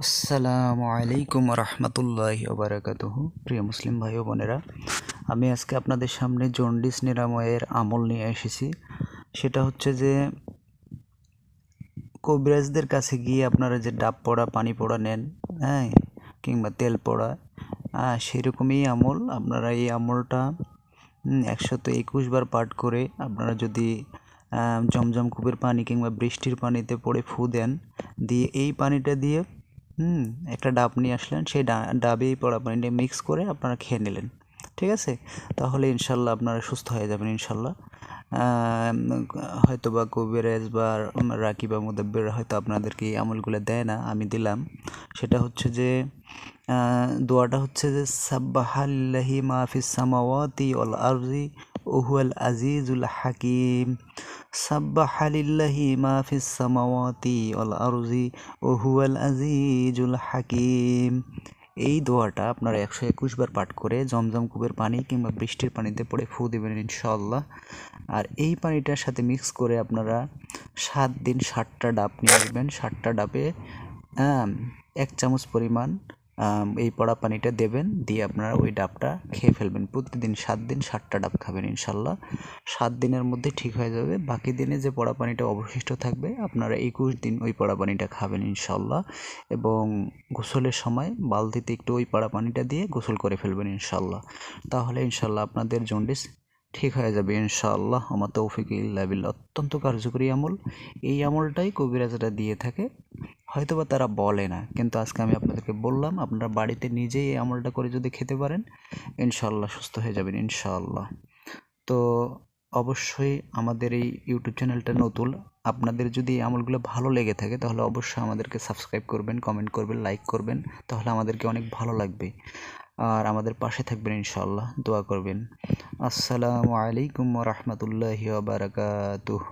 আসসালামু আলাইকুম রহমতুল্লাহি ওবারাকাতুহু। প্রিয় মুসলিম ভাই ও বোনেরা, আমি আজকে আপনাদের সামনে জন্ডিস নিরাময়ের আমল নিয়ে এসেছি। সেটা হচ্ছে যে কবিরাজদের কাছে গিয়ে আপনারা যে ডাব পড়া পানি পড়া নেন, হ্যাঁ, কিংবা তেল পড়া, সেরকমই আমল। আপনারা এই আমলটা 121 বার পাঠ করে আপনারা যদি জমজম কূপের পানি কিংবা বৃষ্টির পানিতে পড়ে ফু দেন, দিয়ে এই পানিটা দিয়ে একটা ডাব নিয়ে আসলেন, সেই ডাবে এই পড়া পানিটা মিক্স করে আপনারা খেয়ে নিলেন, ঠিক আছে? তাহলে ইনশাল্লাহ আপনারা সুস্থ হয়ে যাবেন ইনশাল্লাহ। হয়তো বা কবিরাজ বা রাকি বা মুদাব্বির হয়তো আপনাদেরকে এই আমলগুলো দেয় না, আমি দিলাম। সেটা হচ্ছে যে দোয়াটা হচ্ছে যে সাব্বাহাল্লাহি মাহফিস সামাওয়াতি ওয়াল আরজি ওহুয়াল আজিজুল হাকিম। সাব্বাহালিল্লাহি মাহফিস সামাওয়াতি ওয়াল আরজি ওহুয়াল আজিজুল হাকিম। এই দোয়াটা আপনারা 121 বার পাঠ করে জমজম কূপের পানি কিংবা বৃষ্টির পানিতে পড়ে ফু দেবেন ইনশাআল্লাহ। আর এই পানিটার সাথে মিক্স করে আপনারা 7 দিন 7টা ডাব নিয়ে আসবেন। 7টা ডাবে 1 চামচ পরিমাণ এই পড়া পানিটা দেবেন, দিয়ে আপনারা ওই ডাবটা খেয়ে ফেলবেন। প্রতিদিন 7 দিন 7টা ডাব খাবেন ইনশাল্লাহ। 7 দিনের মধ্যে ঠিক হয়ে যাবে। বাকি দিনে যে পড়া পানিটা অবশিষ্ট থাকবে আপনারা 21 দিন ওই পড়া পানিটা খাবেন ইনশাল্লাহ। এবং গোসলের সময় বালতিতে একটু ওই পড়া পানিটা দিয়ে গোসল করে ফেলবেন ইনশাল্লাহ। তাহলে ইনশাল্লাহ আপনাদের জন্ডিস ঠিক হয়ে যাবে ইনশাআল্লাহ। আমার তৌফিক ইল্লা বিল্লাহ। অত্যন্ত কার্যকরী আমল। এই আমলটাই কবিরাজরা দিয়ে থাকে, হয়তোবা তারা বলে না, কিন্তু আজকে আমি আপনাদেরকে বললাম। আপনারা বাড়িতে নিজেই এই আমলটা করে যদি খেতে পারেন ইনশাআল্লাহ সুস্থ হয়ে যাবেন ইনশাআল্লাহ। তো অবশ্যই আমাদের এই ইউটিউব চ্যানেলটা নতুন। আপনাদের যদি এই আমলগুলো ভালো লেগে থাকে তাহলে অবশ্যই আমাদেরকে সাবস্ক্রাইব করবেন, কমেন্ট করবেন, লাইক করবেন, তাহলে আমাদেরকে অনেক ভালো লাগবে। আর আমাদের পাশে থাকবেন ইনশাআল্লাহ, দোয়া করবেন। আসসালামু আলাইকুম ওয়া রাহমাতুল্লাহি ওয়া বারাকাতুহু।